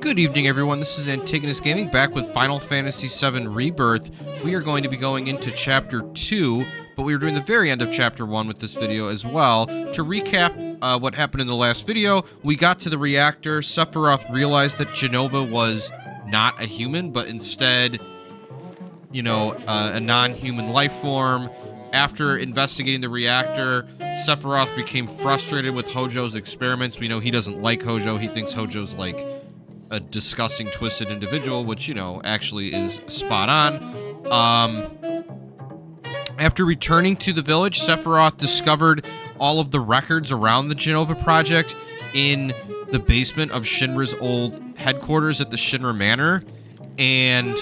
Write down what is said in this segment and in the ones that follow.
Good evening, everyone. This is Antigonus Gaming, back with Final Fantasy VII Rebirth. We are going to be going into Chapter 2, but we are doing the very end of Chapter 1 with this video as well. To recap what happened in the last video, we got to the reactor. Sephiroth realized that Jenova was not a human, but instead, you know, a non-human life form. After investigating the reactor, Sephiroth became frustrated with Hojo's experiments. We know he doesn't like Hojo. He thinks Hojo's like a disgusting, twisted individual, which, you know, actually is spot on. After returning to the village, Sephiroth discovered all of the records around the Jenova project in the basement of Shinra's old headquarters at the Shinra Manor. And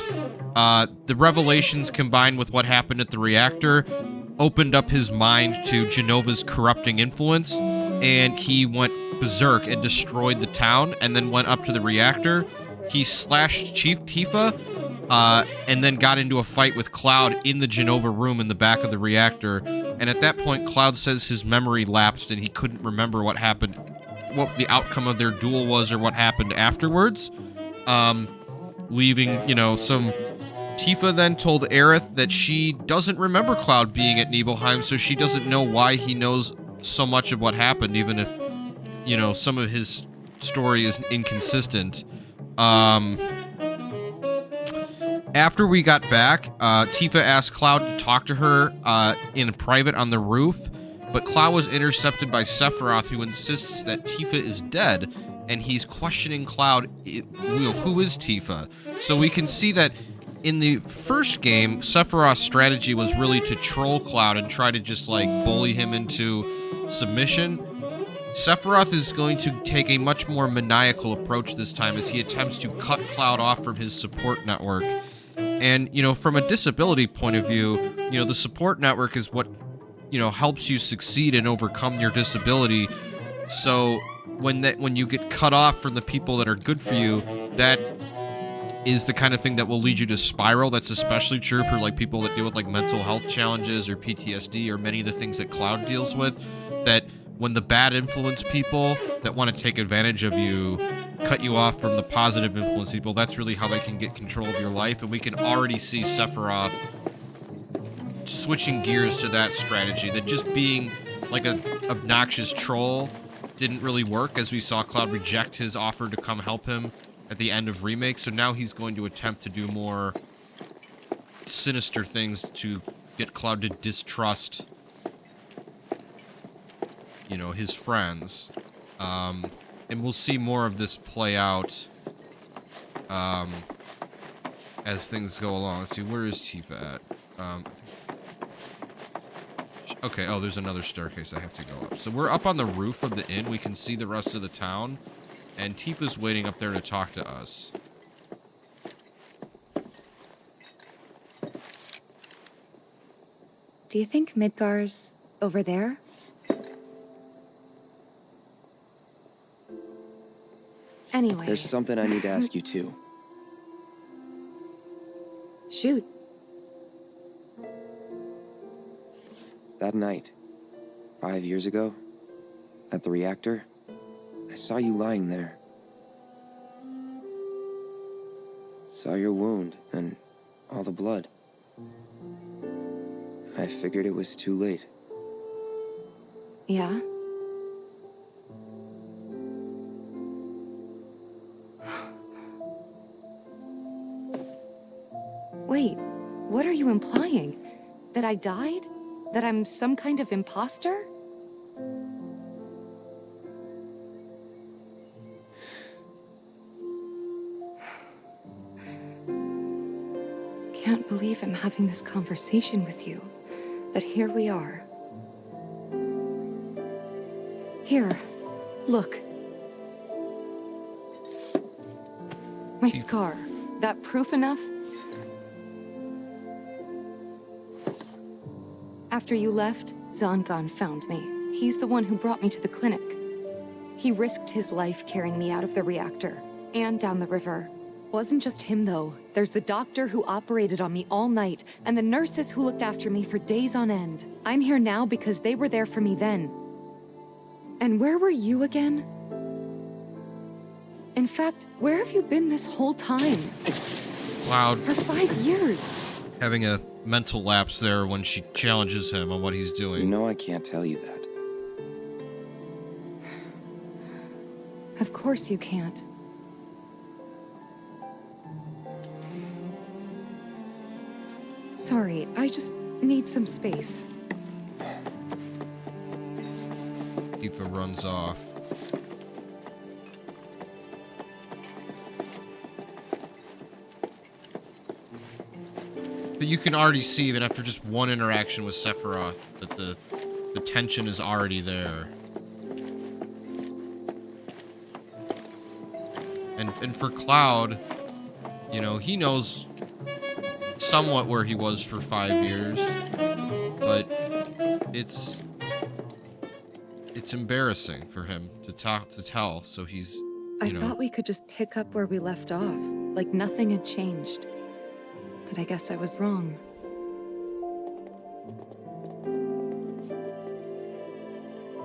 the revelations combined with what happened at the reactor opened up his mind to Jenova's corrupting influence, and he went berserk and destroyed the town, and then went up to the reactor. He slashed Chief Tifa, and then got into a fight with Cloud in the Jenova room in the back of the reactor. And at that point, Cloud says his memory lapsed and he couldn't remember what happened, what the outcome of their duel was, or what happened afterwards. Leaving, you know, some... Tifa then told Aerith that she doesn't remember Cloud being at Nibelheim, so she doesn't know why he knows so much of what happened, even if, you know, some of his story is inconsistent. After we got back, Tifa asked Cloud to talk to her in private on the roof, but Cloud was intercepted by Sephiroth, who insists that Tifa is dead, and he's questioning Cloud, who is Tifa? So we can see that in the first game, Sephiroth's strategy was really to troll Cloud and try to just, like, bully him into submission. Sephiroth is going to take a much more maniacal approach this time as he attempts to cut Cloud off from his support network. And, you know, from a disability point of view, you know, the support network is what, you know, helps you succeed and overcome your disability. So when you get cut off from the people that are good for you, that is the kind of thing that will lead you to spiral. That's especially true for, like, people that deal with, like, mental health challenges or PTSD or many of the things that Cloud deals with, that when the bad influence people that want to take advantage of you cut you off from the positive influence people, that's really how they can get control of your life. And we can already see Sephiroth switching gears to that strategy, that just being like an obnoxious troll didn't really work, as we saw Cloud reject his offer to come help him at the end of Remake. So now he's going to attempt to do more sinister things to get Cloud to distrust, you know, his friends. And we'll see more of this play out as things go along. Let's see, where is Tifa at? Okay, oh, there's another staircase I have to go up. So we're up on the roof of the inn. We can see the rest of the town. And Tifa's waiting up there to talk to us. Do you think Midgar's over there? Anyway. There's something I need to ask you too. Shoot. That night, 5 years ago, at the reactor, I saw you lying there. Saw your wound and all the blood. I figured it was too late. Yeah? Wait, what are you implying? That I died? That I'm some kind of imposter? Can't believe I'm having this conversation with you, but here we are. Here, look. My scar. That proof enough? After you left, Zangan found me. He's the one who brought me to the clinic. He risked his life carrying me out of the reactor and down the river. Wasn't just him, though. There's the doctor who operated on me all night, and the nurses who looked after me for days on end. I'm here now because they were there for me then. And where were you again? In fact, where have you been this whole time? Cloud For 5 years. having a mental lapse there when she challenges him on what he's You doing. know I can't tell you that. Of course you can't. Sorry, I just need some space. Tifa runs off. But you can already see, even after just one interaction with Sephiroth, that the tension is already there. And for Cloud, you know, he knows somewhat where he was for 5 years, but it's embarrassing for him to tell, so he's, I you know. thought we could just pick up where we left off, like nothing had changed. But I guess I was wrong.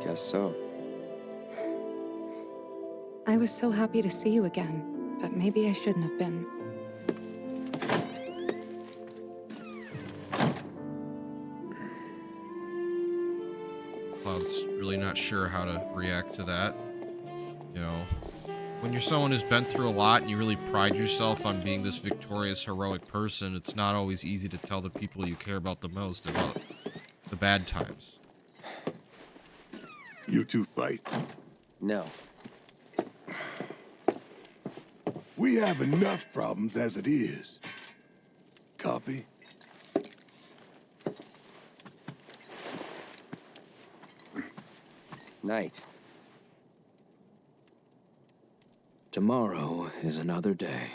Guess so. I was so happy to see you again, but maybe I shouldn't have been. Cloud's really not sure how to react to that. You know, when you're someone who's been through a lot and you really pride yourself on being this victorious, heroic person, it's not always easy to tell the people you care about the most about the bad times. You two fight. No. We have enough problems as it is. Copy? Night. Tomorrow is another day.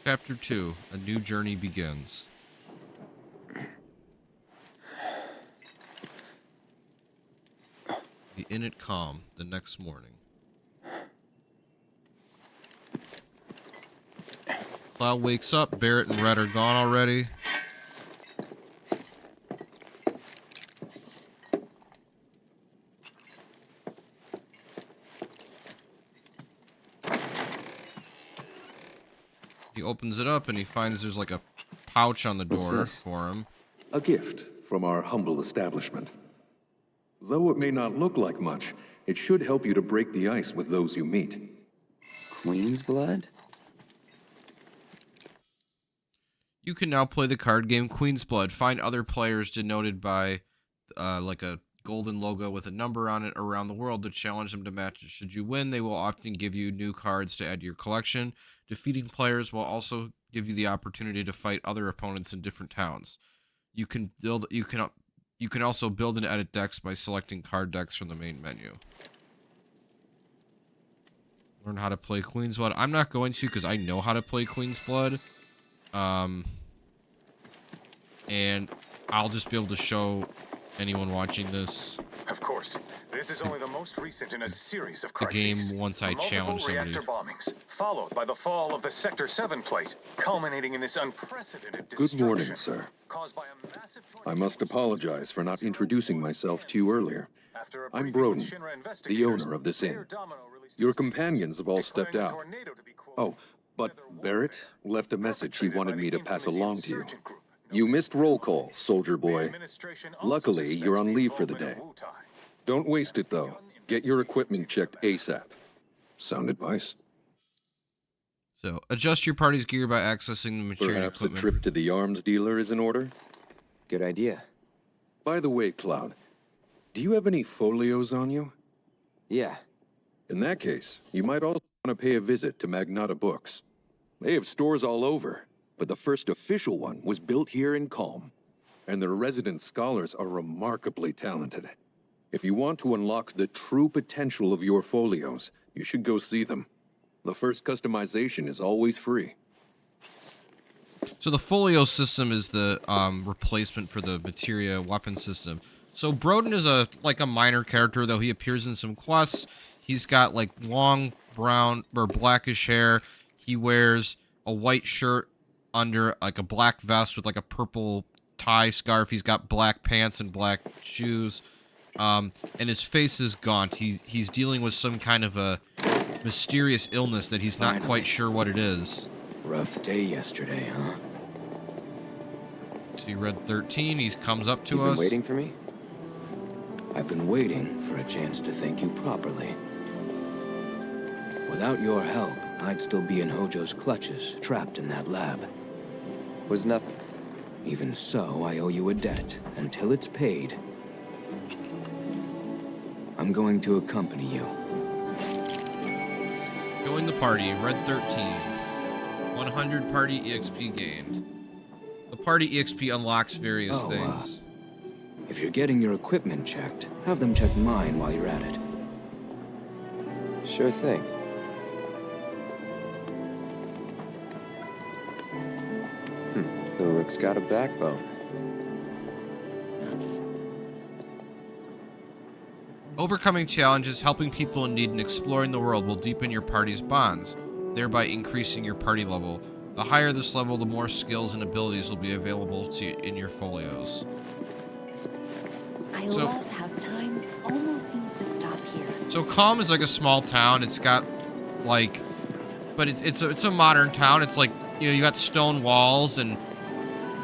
Chapter 2, A New Journey Begins. The inn at Kalm the next morning. Cloud wakes up, Barrett and Red are gone already. He opens it up and he finds there's like a pouch on the What's door this? for him. A gift from our humble establishment. Though it may not look like much, it should help you to break the ice with those you meet. Queen's blood? You can now play the card game Queen's Blood. Find other players denoted by like a golden logo with a number on it around the world to challenge them to matches. Should you win, they will often give you new cards to add to your collection. Defeating players will also give you the opportunity to fight other opponents in different towns. You can also build and edit decks by selecting card decks from the main menu. Learn how to play Queen's Blood. I'm not going to because I know how to play Queen's Blood. And I'll just be able to show anyone watching this Of course, this is only the most recent in a series of the crises. game once I Multiple challenge somebody. reactor bombings, followed by the fall of the Sector 7 plate, culminating in this unprecedented Good morning, destruction sir. caused by a massive I must apologize for not introducing myself to you earlier. After a I'm briefing with Broden, Shinra the investigators, owner of this Mayor inn. Domino released Your a companions have all declaring stepped the out. tornado to be, quote, Oh, but another Barrett warfare left a message he perpetrated wanted by me the to pass infamous along to you. insurgent group. You missed roll call, soldier The boy. administration also Luckily, you're on suspects the leave for the involvement day. of Wu-Tai. Don't waste it, though. Get your equipment checked ASAP. Sound advice? So, adjust your party's gear by accessing the material Perhaps a equipment. trip to the arms dealer is in order? Good idea. By the way, Cloud, do you have any folios on you? Yeah. In that case, you might also want to pay a visit to Magnata Books. They have stores all over, but the first official one was built here in Kalm, and their resident scholars are remarkably talented. If you want to unlock the true potential of your folios, you should go see them. The first customization is always free. So the folio system is the replacement for the materia weapon system. So Broden is a minor character, though he appears in some quests. He's got like long brown or blackish hair. He wears a white shirt under like a black vest with like a purple tie scarf. He's got black pants and black shoes. And his face is gaunt. He's dealing with some kind of a mysterious illness that he's not quite sure what it is. Rough day yesterday, huh? See Red 13, he comes up to You've been us. waiting for me? I've been waiting for a chance to thank you properly. Without your help, I'd still be in Hojo's clutches, trapped in that lab. Was nothing. Even so, I owe you a debt. Until it's paid, I'm going to accompany you. Join the party, Red 13. 100 party EXP gained. The party EXP unlocks various things. If you're getting your equipment checked, have them check mine while you're at it. Sure thing. The rook's got a backbone. Overcoming challenges, helping people in need, and exploring the world will deepen your party's bonds, thereby increasing your party level. The higher this level, the more skills and abilities will be available to you in your folios. I love how time almost seems to stop here. So Kalm is like a small town. It's got like, but it's a modern town. It's like, you know, you got stone walls and,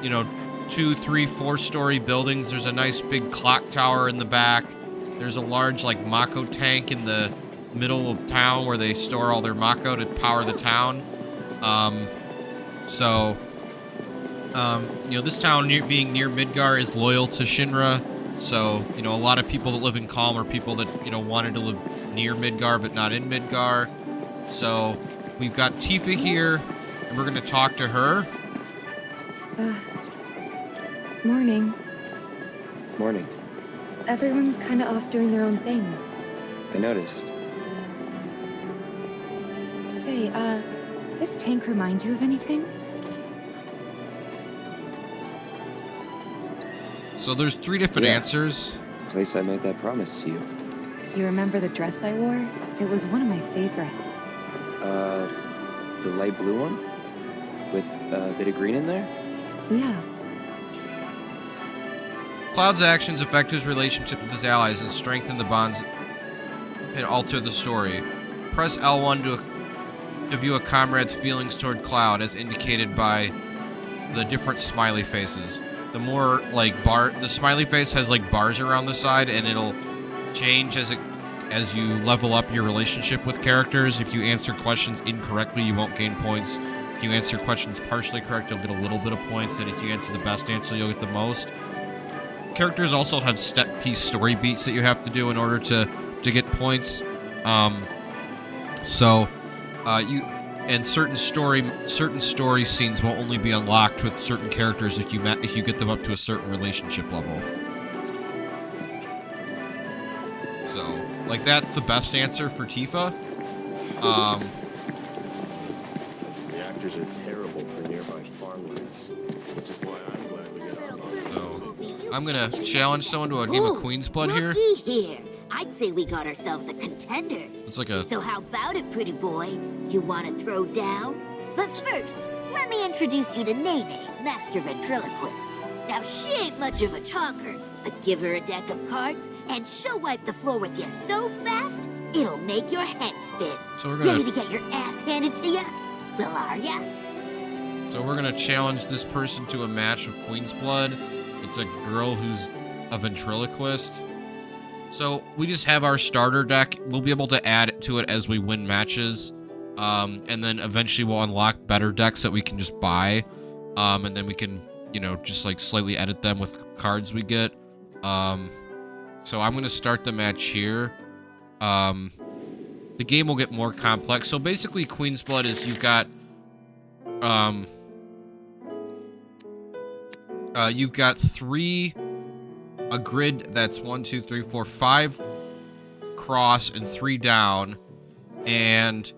you know, 2, 3, 4-story buildings. There's a nice big clock tower in the back. There's a large like Mako tank in the middle of town where they store all their Mako to power the town. You know, this town being near Midgar is loyal to Shinra. So, you know, a lot of people that live in Kalm are people that, you know, wanted to live near Midgar but not in Midgar. So, we've got Tifa here, and we're going to talk to her. Morning. Morning. Everyone's kind of off doing their own thing. I noticed. Say, this tank remind you of anything? So there's 3 different answers. Place I made that promise to you. You remember the dress I wore? It was one of my favorites. The light blue one? With a bit of green in there? Yeah. Cloud's actions affect his relationship with his allies and strengthen the bonds and alter the story. Press L1 to view a comrade's feelings toward Cloud, as indicated by the different smiley faces. The more like the smiley face has like bars around the side, and it'll change as you level up your relationship with characters. If you answer questions incorrectly, you won't gain points. If you answer questions partially correct, you'll get a little bit of points, and if you answer the best answer, you'll get the most. Characters also have step-piece story beats that you have to do in order to get points. Certain story scenes will only be unlocked with certain characters if you get them up to a certain relationship level. So, like, that's the best answer for Tifa. Reactors are terrible for nearby farmlands, which is why I'm glad we got on. So, I'm gonna challenge someone to a game of Queen's Blood here. Here. I'd say we got ourselves a contender. It's like a... So how about it, pretty boy? You want to throw down? But first, let me introduce you to Nene, Master Ventriloquist. Now, she ain't much of a talker, but give her a deck of cards, and she'll wipe the floor with you so fast, it'll make your head spin. So we're gonna... Ready to get your ass handed to you? Well, are ya? So we're gonna challenge this person to a match of Queen's Blood. It's a girl who's a ventriloquist. So we just have our starter deck. We'll be able to add to it as we win matches. And then eventually we'll unlock better decks that we can just buy. And then we can, you know, just like slightly edit them with cards we get. So I'm going to start the match here. The game will get more complex. So basically Queen's Blood is you've got a grid that's 1, 2, 3, 4, 5 cross and 3 down, and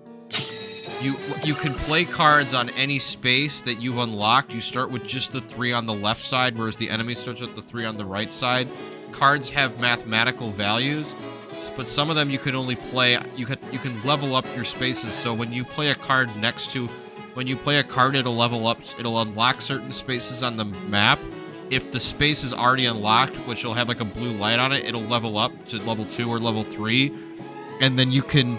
you can play cards on any space that you've unlocked. You start with just the 3 on the left side, whereas the enemy starts with the 3 on the right side. Cards have mathematical values, but some of them you can only play. You can level up your spaces. So when you play a card next to when you play a card, it'll level up. It'll unlock certain spaces on the map. If the space is already unlocked, which will have like a blue light on it, it'll level up to level 2 or level 3, and then you can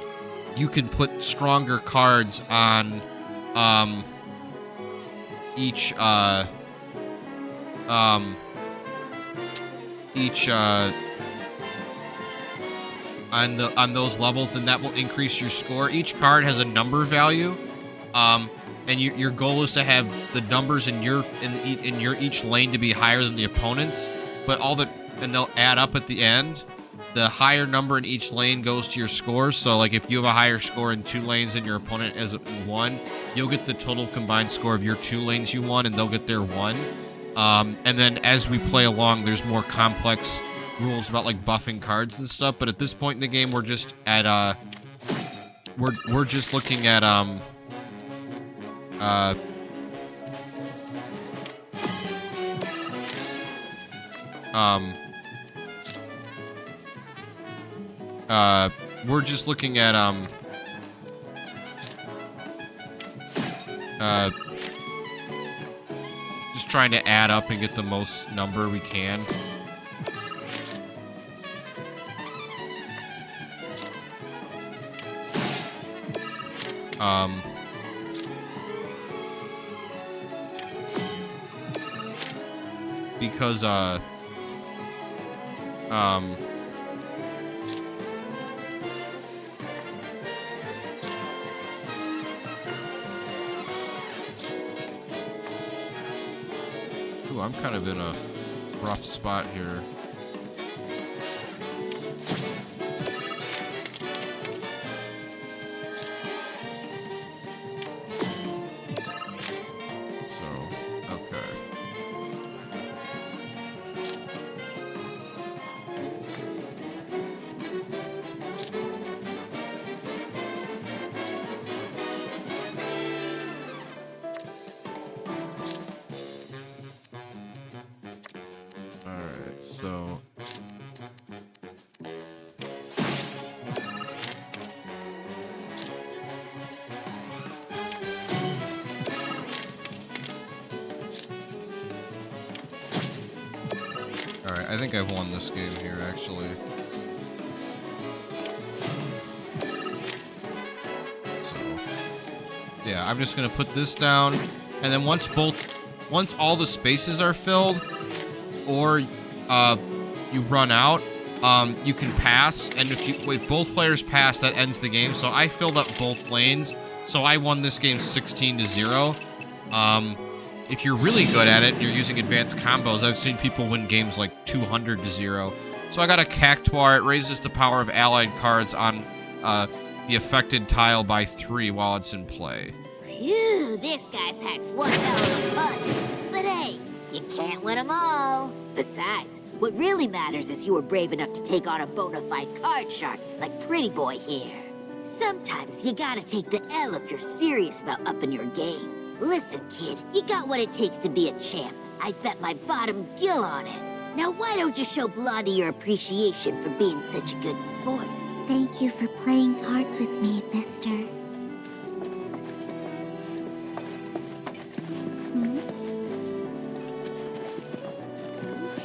put stronger cards on each on those levels, and that will increase your score. Each card has a number value, and your goal is to have the numbers in your each lane to be higher than the opponent's, but and they'll add up at the end. The higher number in each lane goes to your score. So like if you have a higher score in 2 lanes and your opponent has 1, you'll get the total combined score of your 2 lanes you won, and they'll get their 1. And then as we play along, there's more complex rules about like buffing cards and stuff. But at this point in the game, we're just at we're just looking at we're just looking at just trying to add up and get the most number we can. Because ooh, I'm kind of in a rough spot here. I think I've won this game here, actually. So, yeah, I'm just gonna put this down, and then once all the spaces are filled, or you run out, you can pass, and if both players pass, that ends the game. So I filled up both lanes, so I won this game 16-0. If you're really good at it and you're using advanced combos, I've seen people win games like 200-0. So I got a Cactuar. It raises the power of allied cards on the affected tile by 3 while it's in play. Phew, this guy packs one hell of a punch. But hey, you can't win them all. Besides, what really matters is you were brave enough to take on a bona fide card shark like Pretty Boy here. Sometimes you gotta take the L if you're serious about upping your game. Listen, kid, you got what it takes to be a champ. I'd bet my bottom gill on it. Now why don't you show Blondie your appreciation for being such a good sport? Thank you for playing cards with me, mister.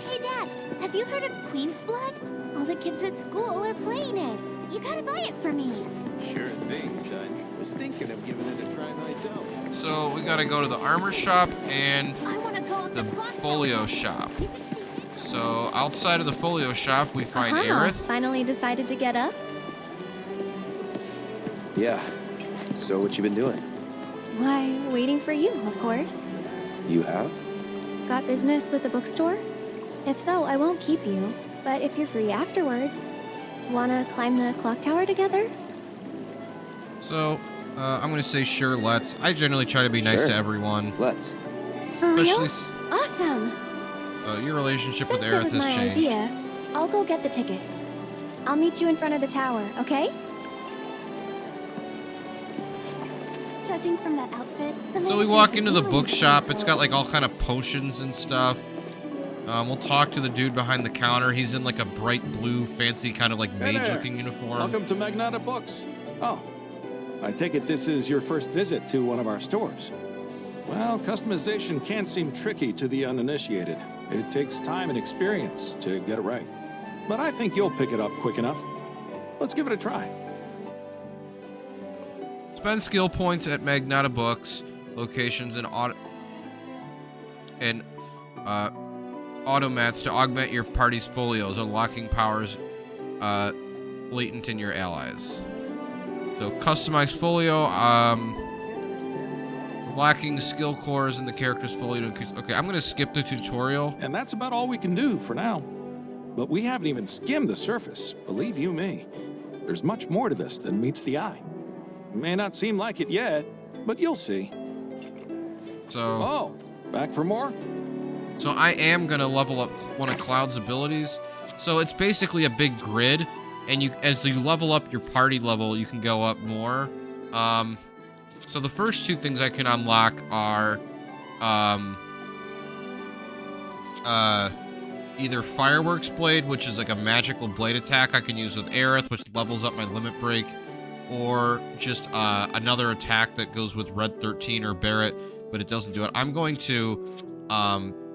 Hey, Dad, have you heard of Queen's Blood? All the kids at school are playing it. You gotta buy it for me. Sure thing, son. Was thinking of giving it a try myself. So we gotta go to the armor shop and the folio shop. So outside of the folio shop, we find Aerith. Finally decided to get up? Yeah. So what you been doing? Why, waiting for you, of course. You have? Got business with the bookstore? If so, I won't keep you. But if you're free afterwards, wanna climb the clock tower together? So, I'm gonna say sure, let's. I generally try to be nice to everyone. Let's. For real? Awesome! Your relationship with Since Aerith it was has my changed. idea, I'll go get the tickets. I'll meet you in front of the tower, okay? Judging from that outfit, So we walk into the bookshop. It's got like all kind of potions and stuff. We'll talk to the dude behind the counter. He's in like a bright blue, fancy kind of like mage-looking uniform. Welcome to Magnata Books. Oh, I take it this is your first visit to one of our stores. Well, customization can seem tricky to the uninitiated. It takes time and experience to get it right. But I think you'll pick it up quick enough. Let's give it a try. Spend skill points at Magnata Books locations and automats to augment your party's folios, unlocking powers latent in your allies. So customized folio, lacking skill cores in the character's folio. Okay, I'm gonna skip the tutorial. And that's about all we can do for now. But we haven't even skimmed the surface, believe you me. There's much more to this than meets the eye. May not seem like it yet, but you'll see. So... Oh, back for more? So I am gonna level up one of Cloud's abilities. So it's basically a big grid, and as you level up your party level, you can go up more. So the first two things I can unlock are either Fireworks Blade, which is like a magical blade attack I can use with Aerith, which levels up my limit break, or just another attack that goes with Red 13 or Barret, but it doesn't do it. I'm going to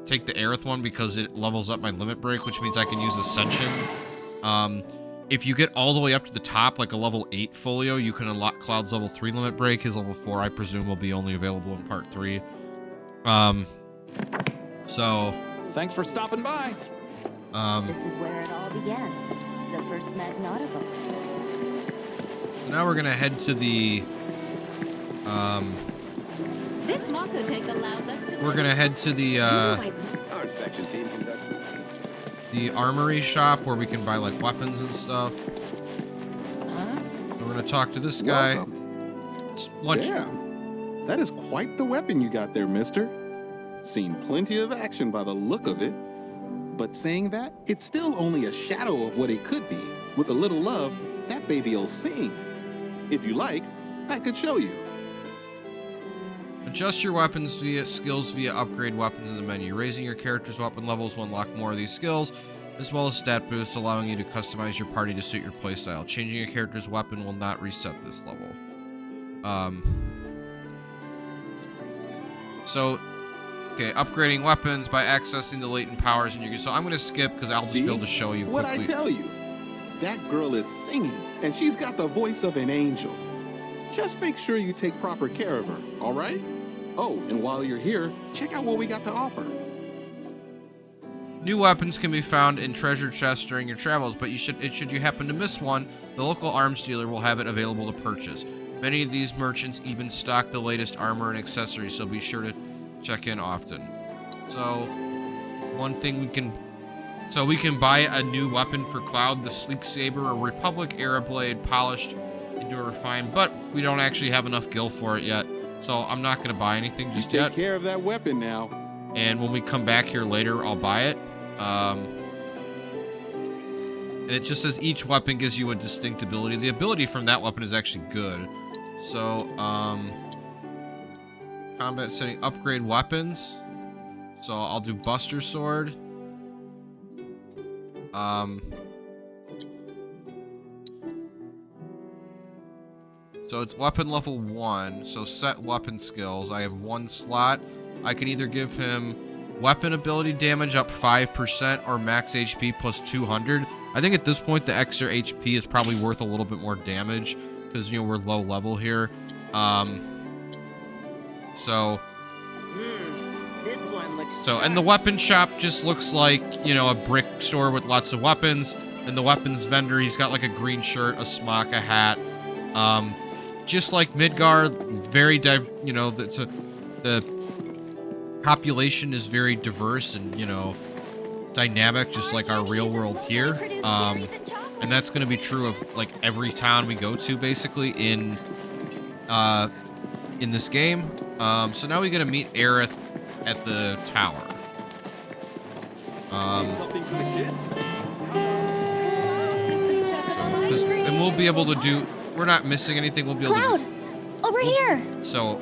take the Aerith one because it levels up my limit break, which means I can use Ascension. If you get all the way up to the top, like a level 8 folio, you can unlock Cloud's level 3 limit break. His level 4, I presume, will be only available in part 3. So... Thanks for stopping by. This is where it all began. The first Magnata books. Now we're gonna head to the... This Marcotheque allows us to... We're gonna head to the, Our inspection team conducts... the armory shop where we can buy like weapons and stuff. We're gonna talk to this guy. Damn, that is quite the weapon you got there, mister. Seen plenty of action by the look of it. But saying that, it's still only a shadow of what it could be. With a little love, that baby'll sing. If you like, I could show you. Adjust your weapons skills via upgrade weapons in the menu. Raising your character's weapon levels will unlock more of these skills, as well as stat boosts, allowing you to customize your party to suit your playstyle. Changing your character's weapon will not reset this level. Okay, upgrading weapons by accessing the latent powers in your... So I'm going to skip because I'll just be able to show you quickly. What I tell you? That girl is singing, and she's got the voice of an angel. Just make sure you take proper care of her, all right? Oh, and while you're here, check out what we got to offer. New weapons can be found in treasure chests during your travels, but should you happen to miss one, the local arms dealer will have it available to purchase. Many of these merchants even stock the latest armor and accessories, so be sure to check in often. So, one thing we can buy a new weapon for Cloud, the Sleek Saber, a Republic era blade polished into a refined, but we don't actually have enough gil for it yet, so I'm not going to buy anything just yet. Take care of that weapon now. And when we come back here later, I'll buy it. And it just says each weapon gives you a distinct ability. The ability from that weapon is actually good. So, combat setting, upgrade weapons. So I'll do Buster Sword. So it's weapon level 1. So set weapon skills. I have 1 slot. I can either give him weapon ability damage up 5% or max HP plus 200. I think at this point the extra HP is probably worth a little bit more damage because, you know, we're low level here. And the weapon shop just looks like, you know, a brick store with lots of weapons. And the weapons vendor, he's got like a green shirt, a smock, a hat. Just like Midgar, very you know, the population is very diverse and, you know, dynamic, just like our real world here. And that's going to be true of like every town we go to, basically, in this game. So now we get to meet Aerith at the tower. And we'll be able to do... We're not missing anything. We'll be able Cloud, over here. So,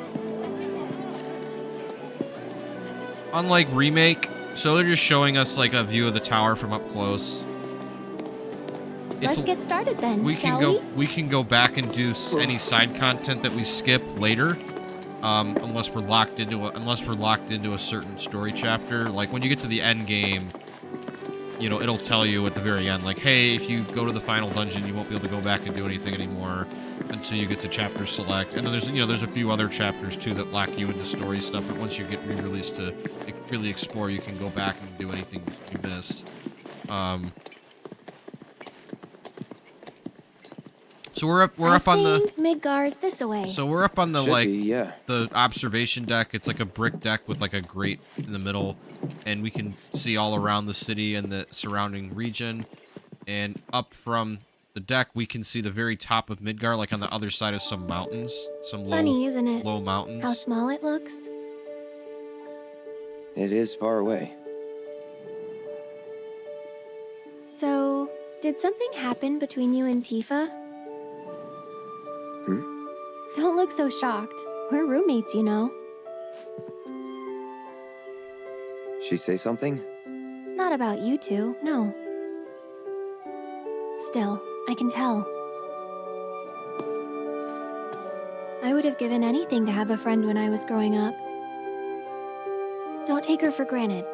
unlike Remake, so they're just showing us like a view of the tower from up close. Let's get started then, we shall can go. We can go back and do any side content that we skip later, unless we're locked into a certain story chapter. Like when you get to the end game, you know, it'll tell you at the very end, like, hey, if you go to the final dungeon, you won't be able to go back and do anything anymore until you get to chapter select. And then there's a few other chapters too that lock you into story stuff. But once you get re-released to really explore, you can go back and do anything you missed. So we're up on the Midgar's this away. So we're up on the yeah. the observation deck. It's like a brick deck with like a grate in the middle, and we can see all around the city and the surrounding region. And up from the deck, we can see the very top of Midgar, like on the other side of some mountains, Funny, isn't it? low mountains. How small it looks. It is far away. So, did something happen between you and Tifa? Don't look so shocked. We're roommates, you know. She say something? Not about you two, no. Still, I can tell. I would have given anything to have a friend when I was growing up. Don't take her for granted.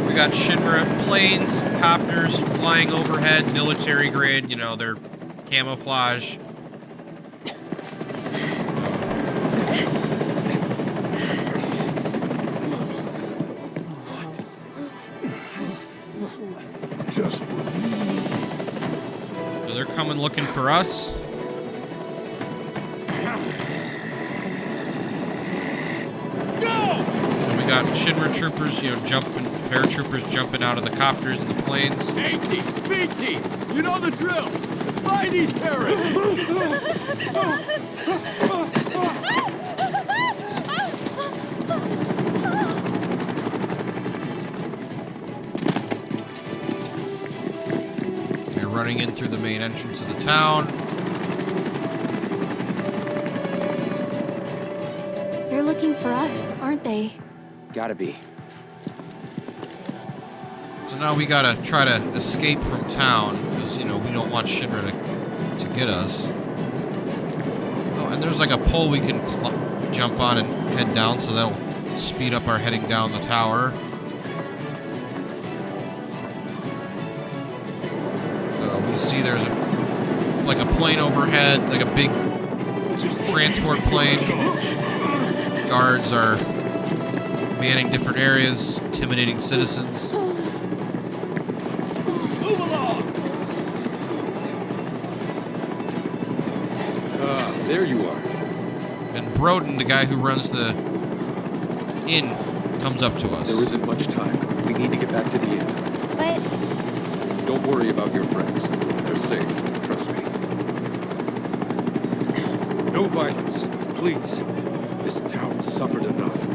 We got Shinra planes, copters flying overhead, military grade, you know, they're camouflage. Just So they're coming looking for us. And we got Shinra troopers, you know, paratroopers jumping out of the copters and the planes. A-team, B-team, you know the drill. Find these terrorists. They're running in through the main entrance of the town. They're looking for us, aren't they? Gotta be. So now we gotta try to escape from town, because, you know, we don't want Shinra to get us. Oh, and there's like a pole we can jump on and head down, so that'll speed up our heading down the tower. So we see there's like a plane overhead, like a big transport plane. Guards are manning different areas, intimidating citizens. Move along. There you are. And Broden, the guy who runs the inn, comes up to us. There isn't much time. We need to get back to the inn. But... Don't worry about your friends. They're safe. Trust me. No violence. Please. This town suffered enough.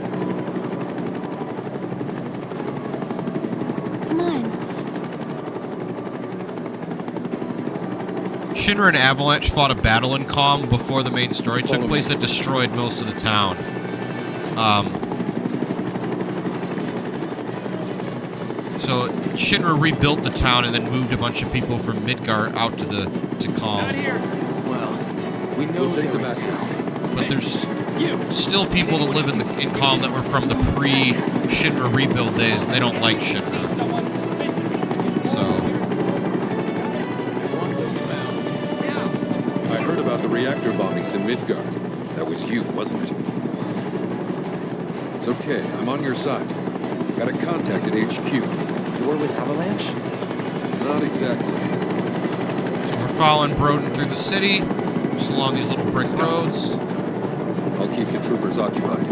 Come on. Shinra and Avalanche fought a battle in Kalm before the main story took place that destroyed most of the town. So Shinra rebuilt the town and then moved a bunch of people from Midgar out to Kalm. Not here. Well, we know We'll take them they're out in here. town. But there's still people that live in Kalm that were from the pre-Shinra rebuild days, and they don't like Shinra. So I heard about the reactor bombings in Midgard. That was you, wasn't it? It's okay. I'm on your side. Got a contact at HQ. You were with Avalanche? Not exactly. So we're following Broden through the city, just along these little brick roads. I'll keep the troopers occupied.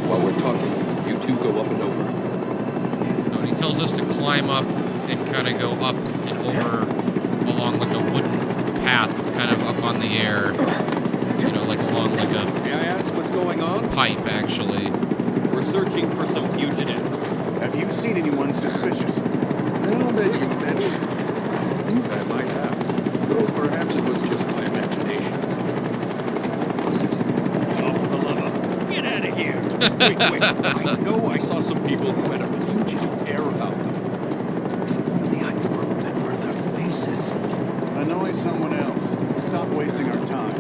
While we're talking, you two go up and over. And he tells us to climb up and kind of go up and over along like a wooden path that's kind of up on the air. You know, like along like a... May I ask what's going on? Pipe, actually. We're searching for some fugitives. Have you seen anyone suspicious? Now that you mention it, I think I might have. Though perhaps it was just my imagination. Oh, for the love of... Get out of here! Wait. I know I saw some people who had a fugitive air about them. Try someone else. Stop wasting our time.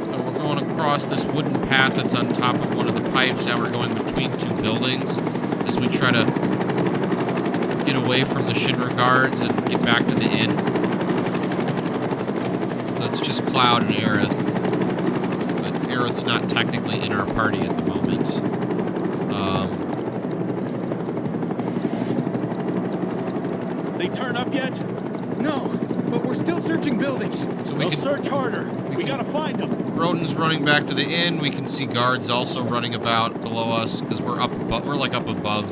So we're going across this wooden path that's on top of one of the pipes. Now we're going between two buildings as we try to get away from the Shinra guards and get back to the inn. So it's just Cloud and Aerith. But Aerith's not technically in our party at the moment. They turn up yet? No, but we're still searching buildings. So We'll search harder. We gotta find them. Roden's running back to the inn. We can see guards also running about below us because we're up above, we're like up above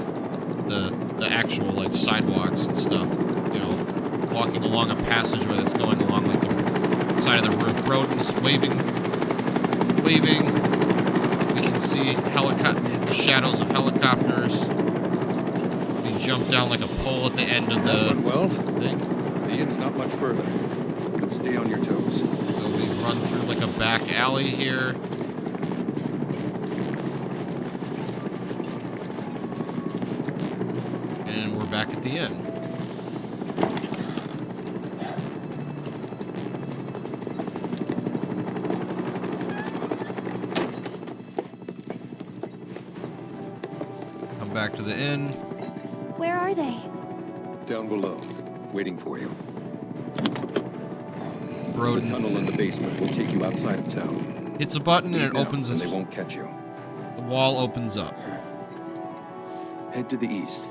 the actual like sidewalks and stuff. You know, walking along a passageway that's going along like the side of the roof. Roden's waving. We can see the shadows of helicopters. We jump down like a pole at the end of the thing. The inn's not much further, but stay on your toes. So we run through like a back alley here. And we're back at the inn. Come back to the inn. Where are they? Down below, waiting for you. Roden. The tunnel in the basement will take you outside of town. Hits a button and it opens. And they won't catch you. The wall opens up. Head to the east.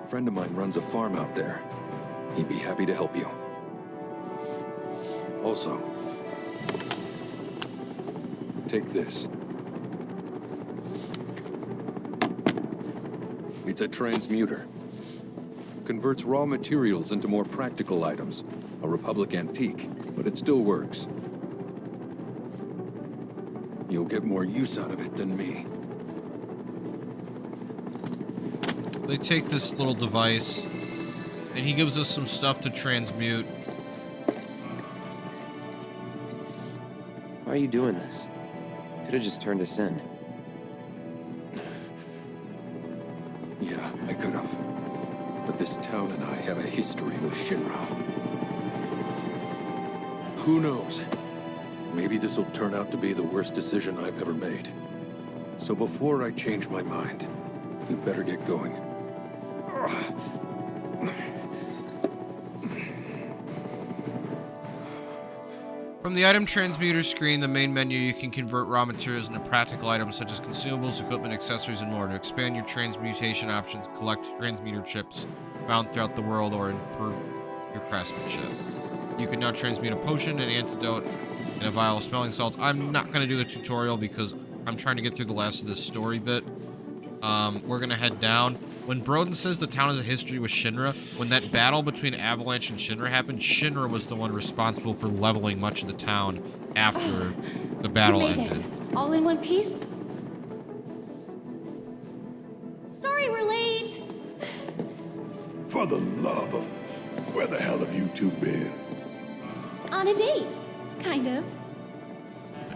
A friend of mine runs a farm out there. He'd be happy to help you. Also, take this. It's a transmuter. Converts raw materials into more practical items. A Republic antique, but it still works. You'll get more use out of it than me. They take this little device, and he gives us some stuff to transmute. Why are you doing this? Could have just turned us in. Yeah, I could have. But this town and I have a history with Shinra. Who knows? Maybe this will turn out to be the worst decision I've ever made. So before I change my mind, you better get going. From the item transmuter screen, the main menu, you can convert raw materials into practical items such as consumables, equipment, accessories, and more. To expand your transmutation options, collect transmuter chips found throughout the world or improve your craftsmanship. You can now transmute a potion, an antidote, and a vial of smelling salts. I'm not going to do the tutorial because I'm trying to get through the last of this story bit. We're going to head down. When Broden says the town has a history with Shinra, when that battle between Avalanche and Shinra happened, Shinra was the one responsible for leveling much of the town after the battle ended. It. All in one piece? Sorry we're late! For the love of... Where the hell have you two been? On a date, kind of.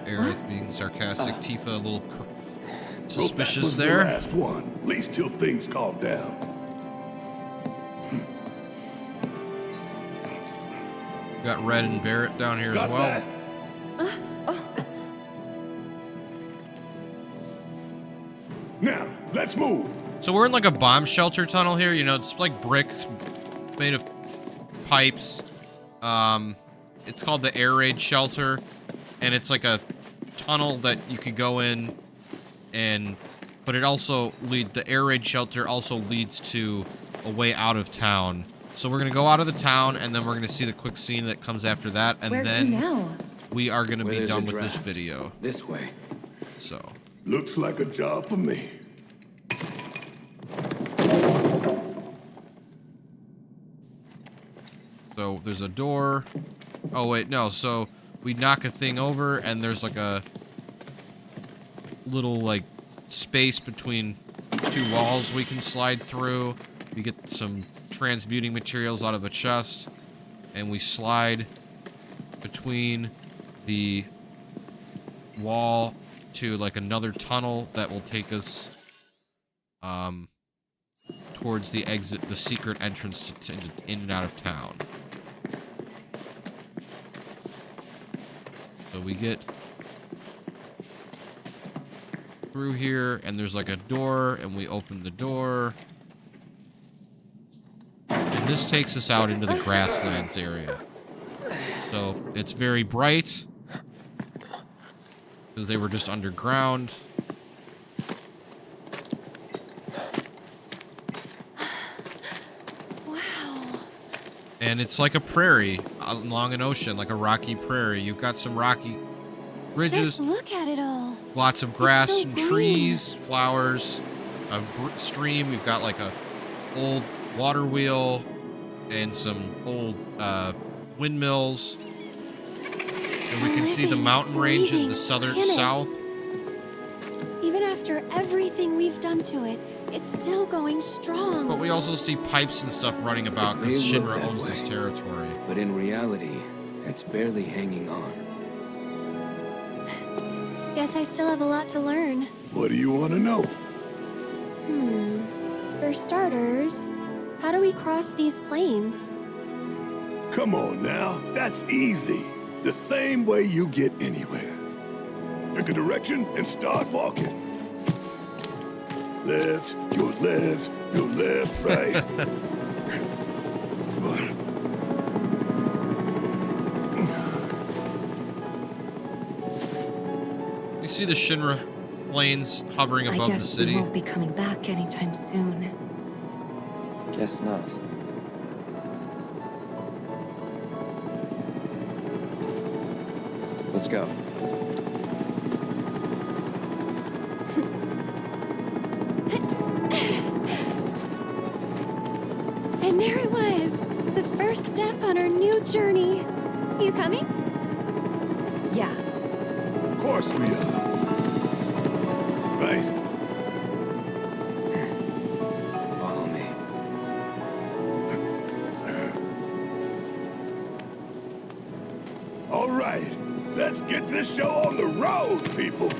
Aerith being sarcastic, Tifa a little suspicious that was there. The last one, at least till things calm down. Got Red and Barrett down here as well. That? Now, let's move. So we're in like a bomb shelter tunnel here. You know, it's like bricks made of pipes. It's called the air raid shelter, and it's like a tunnel that you could go in, but it also the air raid shelter also leads to a way out of town. So we're gonna go out of the town, and then we're gonna see the quick scene that comes after that, and Where then to now? we are gonna be done with this video. This way. So. Looks like a job for me. So there's a door. Oh wait, no. So we knock a thing over, and there's like a little like space between two walls we can slide through. We get some transmuting materials out of a chest, and we slide between the wall to like another tunnel that will take us towards the exit, the secret entrance in and out of town. So we get through here, and there's like a door, and we open the door. And this takes us out into the grasslands area. So it's very bright, because they were just underground. And it's like a prairie along an ocean, like a rocky prairie. You've got some rocky ridges. Just look at it all. Lots of grass so and green. trees, flowers, a stream. We've got like a old water wheel and some old windmills. And we can see the mountain range in the southern south. Even after everything we've done to it, it's still going strong. But we also see pipes and stuff running about because They look Shinra that owns this way. territory. But in reality, it's barely hanging on. Guess I still have a lot to learn. What do you want to know? For starters, how do we cross these plains? Come on now, that's easy. The same way you get anywhere. Pick a direction and start walking. Left, your left, right. You see the Shinra planes hovering I above the guess city. we won't be coming back anytime soon. Guess not. Let's go. And there it was, the first step on our new journey. You coming? Yeah. Of course we are. Right? Follow me. All right, let's get this show on the road, people.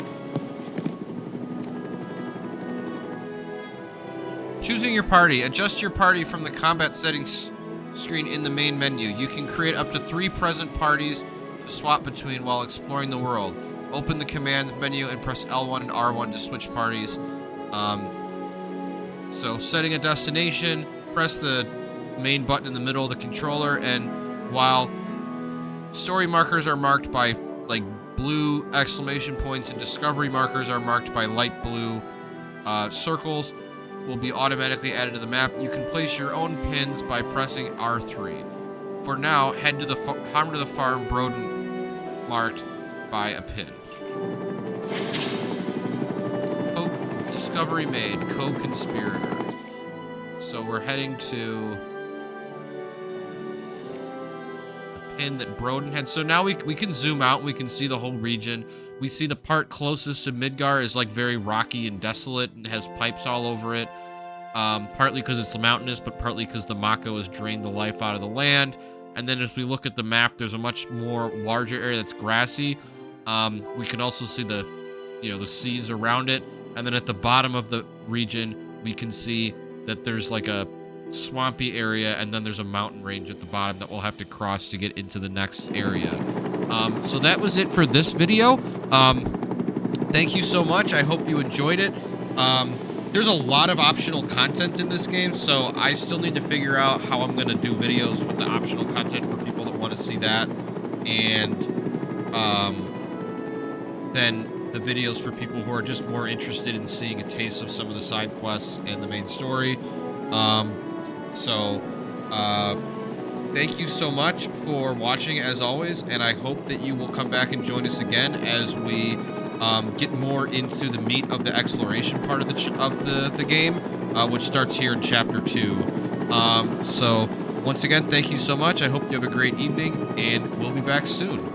Choosing your party. Adjust your party from the combat settings screen in the main menu. You can create up to 3 present parties to swap between while exploring the world. Open the command menu and press L1 and R1 to switch parties. So setting a destination, press the main button in the middle of the controller, and while story markers are marked by like blue exclamation points and discovery markers are marked by light blue circles, will be automatically added to the map. You can place your own pins by pressing R3. For now, head to the Harm to the Farm Broden marked by a pin. Discovery made, co-conspirator. So we're heading to the pin that Broden had. So now we can zoom out and we can see the whole region. We see the part closest to Midgar is like very rocky and desolate and has pipes all over it. Partly because it's mountainous, but partly because the Mako has drained the life out of the land. And then as we look at the map, there's a much more larger area that's grassy. We can also see the seas around it. And then at the bottom of the region, we can see that there's like a swampy area, and then there's a mountain range at the bottom that we'll have to cross to get into the next area. So that was it for this video. Thank you so much. I hope you enjoyed it. There's a lot of optional content in this game, so I still need to figure out how I'm going to do videos with the optional content for people that want to see that. And then the videos for people who are just more interested in seeing a taste of some of the side quests and the main story. Thank you so much for watching as always, and I hope that you will come back and join us again as we get more into the meat of the exploration part of the game, which starts here in Chapter 2. So once again, thank you so much. I hope you have a great evening, and we'll be back soon.